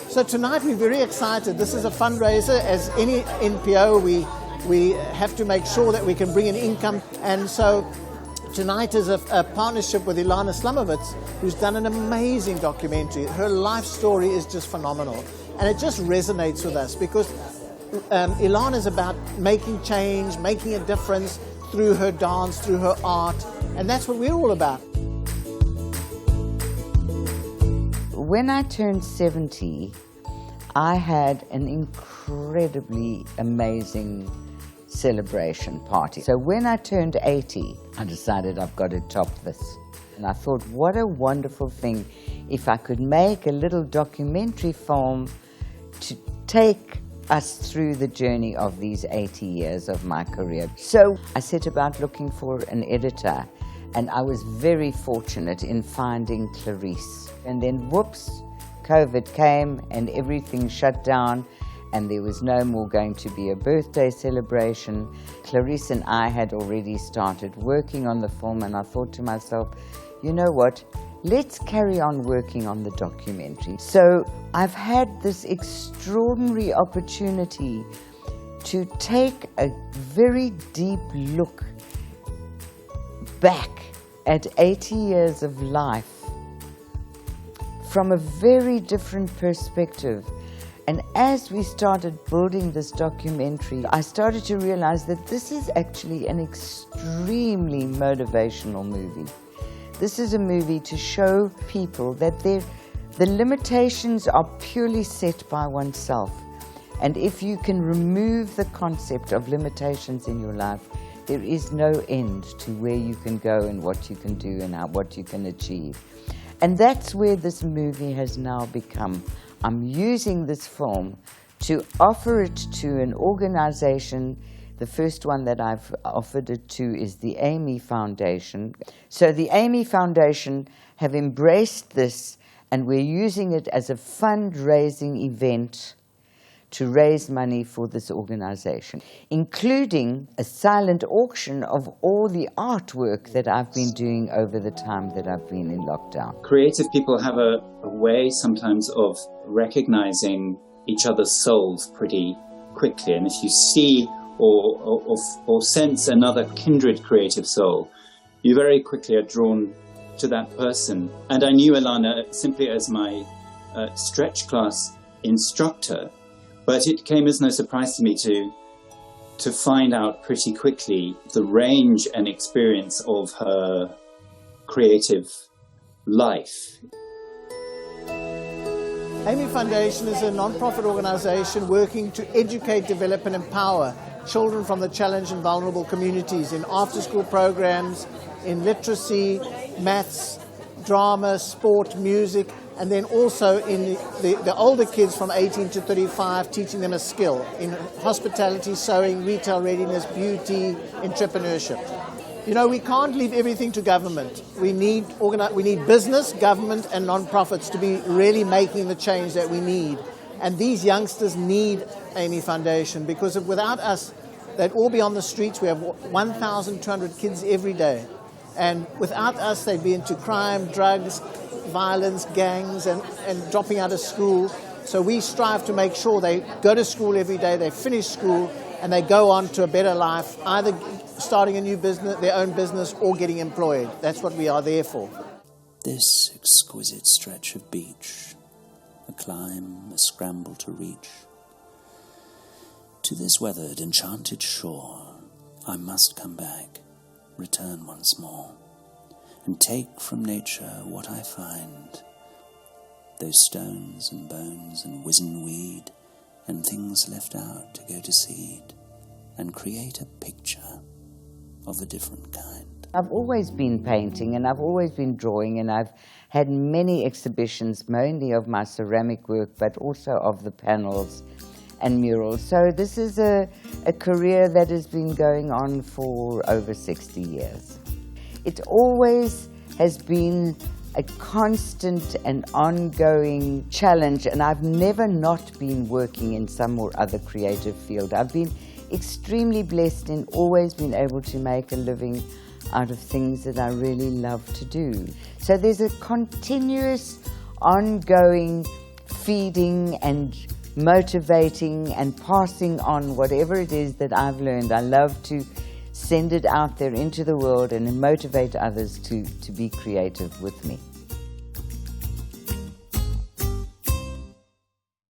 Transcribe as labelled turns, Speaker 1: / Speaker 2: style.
Speaker 1: So tonight we're very excited. This is a fundraiser. As any NPO, we have to make sure that we can bring in income. And so tonight is a partnership with Ilana Event, who's done an amazing documentary. Her life story is just phenomenal. And it just resonates with us because Ilana is about making change, making a difference through her dance, through her art. And that's what we're all about.
Speaker 2: When I turned 70, I had an incredibly amazing celebration party. So when I turned 80, I decided I've got to top this. And I thought, what a wonderful thing if I could make a little documentary film to take us through the journey of these 80 years of my career. So I set about looking for an editor, and I was very fortunate in finding Clarice. And then whoops, COVID came and everything shut down, and there was no more going to be a birthday celebration. Clarice and I had already started working on the film, and I thought to myself, you know what, let's carry on working on the documentary. So I've had this extraordinary opportunity to take a very deep look back at 80 years of life from a very different perspective. And as we started building this documentary, I started to realize that this is actually an extremely motivational movie. This is a movie to show people that the limitations are purely set by oneself. And if you can remove the concept of limitations in your life, there is no end to where you can go and what you can do and what you can achieve. And that's where this movie has now become. I'm using this film to offer it to an organization. The first one that I've offered it to is the Amy Foundation. So the Amy Foundation have embraced this, and we're using it as a fundraising event to raise money for this organization, including a silent auction of all the artwork that I've been doing over the time that I've been in lockdown.
Speaker 3: Creative people have a way sometimes of recognizing each other's souls pretty quickly. And if you see or sense another kindred creative soul, you very quickly are drawn to that person. And I knew Ilana simply as my stretch class instructor, but it came as no surprise to me to find out pretty quickly the range and experience of her creative life.
Speaker 1: Amy Foundation is a non-profit organization working to educate, develop and empower children from the challenged and vulnerable communities in after-school programs, in literacy, maths, drama, sport, music, and then also in the older kids from 18 to 35, teaching them a skill in hospitality, sewing, retail readiness, beauty, entrepreneurship. You know, we can't leave everything to government. We need business, government, and non-profits to be really making the change that we need. And these youngsters need Amy Foundation, because without us, they'd all be on the streets. We have 1,200 kids every day. And without us, they'd be into crime, drugs, violence, gangs, and dropping out of school. So we strive to make sure they go to school every day, they finish school, and they go on to a better life, either starting a new business, their own business, or getting employed. That's what we are there for.
Speaker 4: This exquisite stretch of beach, a climb, a scramble to reach. To this weathered, enchanted shore, I must come back, return once more, and take from nature what I find, those stones and bones and wizen weed, and things left out to go to seed, and create a picture of a different kind.
Speaker 2: I've always been painting, and I've always been drawing, and I've had many exhibitions, mainly of my ceramic work, but also of the panels and murals. So this is a career that has been going on for over 60 years. It always has been a constant and ongoing challenge, and I've never not been working in some or other creative field. I've been extremely blessed and always been able to make a living out of things that I really love to do. So there's a continuous, ongoing feeding and motivating and passing on whatever it is that I've learned. I love to send it out there into the world and motivate others to be creative with me.